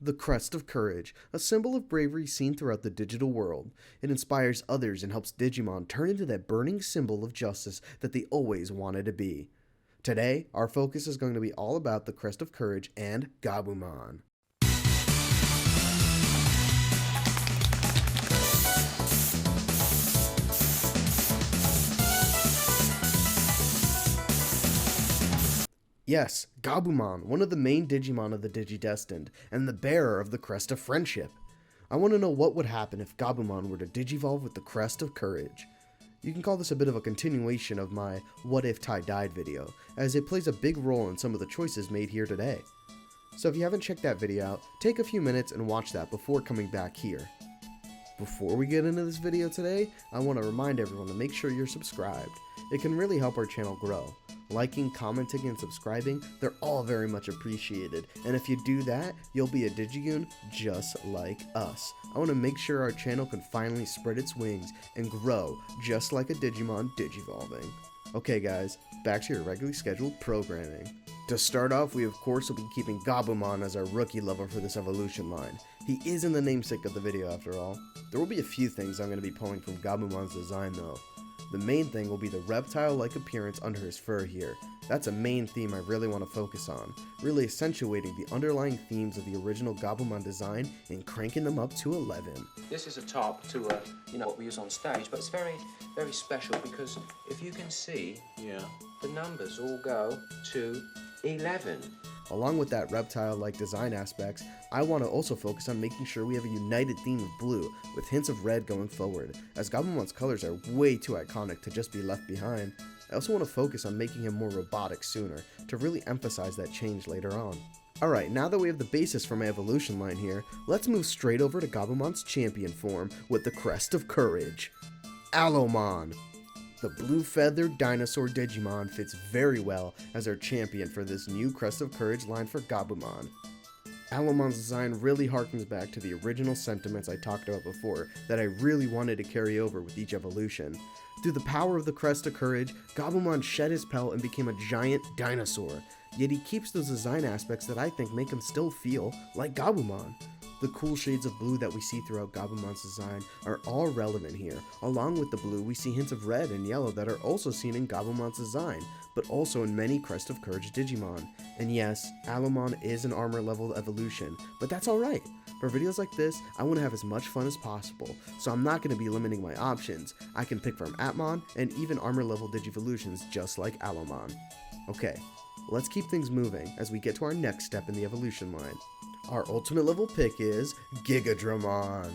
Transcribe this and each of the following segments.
The Crest of Courage, a symbol of bravery seen throughout the digital world. It inspires others and helps Digimon turn into that burning symbol of justice that they always wanted to be. Today, our focus is going to be all about the Crest of Courage and Gabumon. Yes, Gabumon, one of the main Digimon of the Digidestined, and the bearer of the Crest of Friendship. I want to know what would happen if Gabumon were to Digivolve with the Crest of Courage. You can call this a bit of a continuation of my What If Tai Died video, as it plays a big role in some of the choices made here today. So if you haven't checked that video out, take a few minutes and watch that before coming back here. Before we get into this video today, I want to remind everyone to make sure you're subscribed. It can really help our channel grow. Liking, commenting, and subscribing, they're all very much appreciated, and if you do that, you'll be a DigiGoon just like us. I want to make sure our channel can finally spread its wings and grow just like a Digimon digivolving. Okay guys, back to your regularly scheduled programming. To start off, we of course will be keeping Gabumon as our rookie level for this evolution line. He is in the namesake of the video after all. There will be a few things I'm going to be pulling from Gabumon's design though. The main thing will be the reptile-like appearance under his fur here. That's a main theme I really want to focus on, really accentuating the underlying themes of the original Gabumon design and cranking them up to 11. This is a top to what we use on stage, but it's very, very special because if you can see, the numbers all go to 11. Along with that reptile-like design aspects, I want to also focus on making sure we have a united theme of blue, with hints of red going forward, as Gabumon's colors are way too iconic to just be left behind. I also want to focus on making him more robotic sooner, to really emphasize that change later on. Alright, now that we have the basis for my evolution line here, let's move straight over to Gabumon's champion form with the Crest of Courage. Alomon! The blue-feathered dinosaur Digimon fits very well as our champion for this new Crest of Courage line for Gabumon. Alomon's design really harkens back to the original sentiments I talked about before that I really wanted to carry over with each evolution. Through the power of the Crest of Courage, Gabumon shed his pelt and became a giant dinosaur, yet he keeps those design aspects that I think make him still feel like Gabumon. The cool shades of blue that we see throughout Gabumon's design are all relevant here. Along with the blue, we see hints of red and yellow that are also seen in Gabumon's design, but also in many Crest of Courage Digimon. And yes, Alomon is an armor level evolution, but that's alright. For videos like this, I want to have as much fun as possible, so I'm not going to be limiting my options. I can pick from Atmon and even armor level Digivolutions just like Alomon. Okay, let's keep things moving as we get to our next step in the evolution line. Our ultimate level pick is Gigadramon,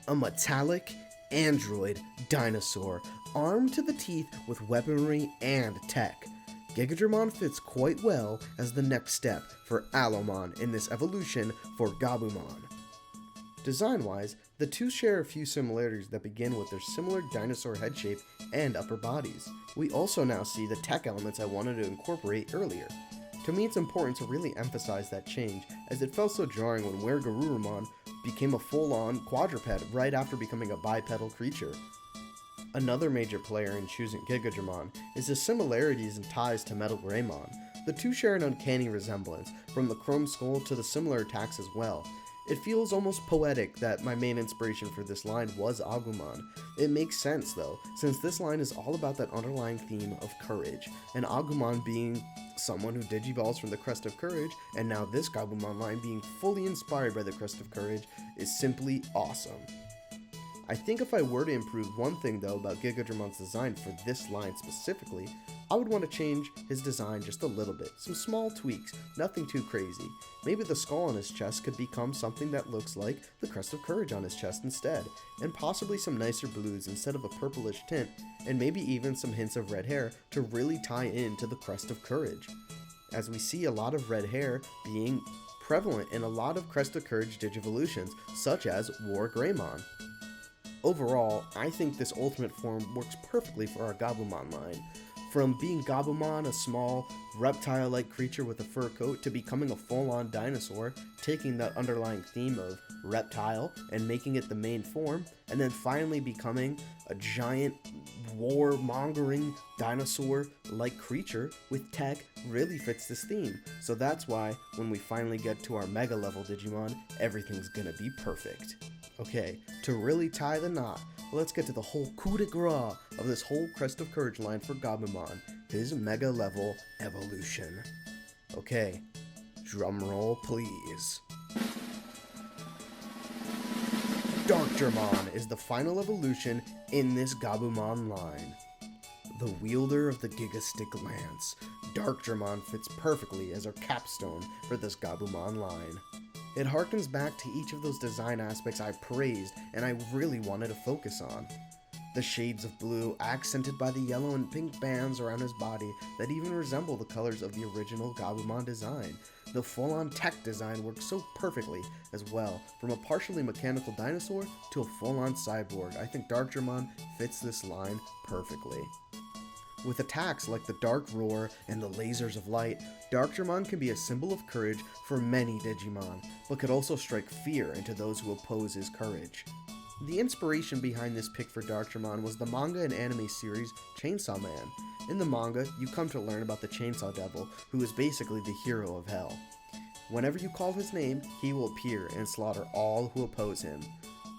a metallic android dinosaur armed to the teeth with weaponry and tech. Gigadramon fits quite well as the next step for Alomon in this evolution for Gabumon. Design-wise, the two share a few similarities that begin with their similar dinosaur head shape and upper bodies. We also now see the tech elements I wanted to incorporate earlier. To me, it's important to really emphasize that change, as it felt so jarring when Wergarurumon became a full-on quadruped right after becoming a bipedal creature. Another major player in choosing Gigadramon is the similarities and ties to Metal Greymon. The two share an uncanny resemblance, from the chrome skull to the similar attacks as well. It feels almost poetic that my main inspiration for this line was Agumon. It makes sense though, since this line is all about that underlying theme of courage, and Agumon being someone who digivolves from the Crest of Courage, and now this Gabumon line being fully inspired by the Crest of Courage is simply awesome. I think if I were to improve one thing though about Gigadramon's design for this line specifically, I would want to change his design just a little bit, some small tweaks, nothing too crazy. Maybe the skull on his chest could become something that looks like the Crest of Courage on his chest instead, and possibly some nicer blues instead of a purplish tint, and maybe even some hints of red hair to really tie into the Crest of Courage, as we see a lot of red hair being prevalent in a lot of Crest of Courage Digivolutions, such as War Greymon. Overall, I think this ultimate form works perfectly for our Gabumon line. From being Gabumon, a small, reptile-like creature with a fur coat, to becoming a full-on dinosaur, taking that underlying theme of reptile and making it the main form, and then finally becoming a giant warmongering dinosaur-like creature with tech really fits this theme. So that's why when we finally get to our mega level Digimon, everything's gonna be perfect. Okay, to really tie the knot, let's get to the whole coup de grace of this whole Crest of Courage line for Gabumon, his mega level evolution. Okay, drumroll please. Darkgermon is the final evolution in this Gabumon line. The wielder of the Gigastick Lance, Darkgermon fits perfectly as our capstone for this Gabumon line. It harkens back to each of those design aspects I praised and I really wanted to focus on. The shades of blue accented by the yellow and pink bands around his body that even resemble the colors of the original Gabumon design. The full-on tech design works so perfectly as well, from a partially mechanical dinosaur to a full-on cyborg. I think Darkgermon fits this line perfectly. With attacks like the Dark Roar and the Lasers of Light, Darkgermon can be a symbol of courage for many Digimon, but could also strike fear into those who oppose his courage. The inspiration behind this pick for Darkgermon was the manga and anime series Chainsaw Man. In the manga, you come to learn about the Chainsaw Devil, who is basically the hero of hell. Whenever you call his name, he will appear and slaughter all who oppose him.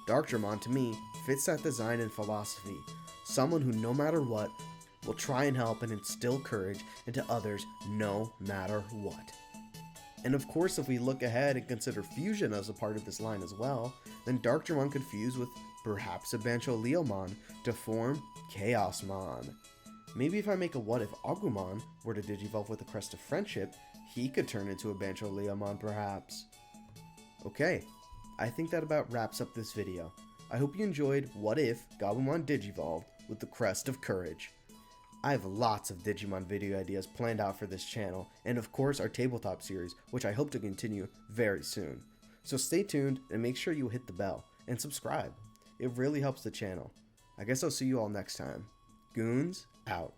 Darkgermon, to me, fits that design and philosophy. Someone who, no matter what, will try and help and instill courage into others no matter what. And of course, if we look ahead and consider fusion as a part of this line as well, then Darkgermon could fuse with perhaps a Bancho Leomon to form Chaosmon. Maybe if I make a what if Agumon were to digivolve with the Crest of Friendship, he could turn into a Bancho Leomon perhaps. Okay, I think that about wraps up this video. I hope you enjoyed What If Gabumon Digivolved with the Crest of Courage. I have lots of Digimon video ideas planned out for this channel, and of course our tabletop series, which I hope to continue very soon. So stay tuned and make sure you hit the bell and subscribe. It really helps the channel. I guess I'll see you all next time. Goons out.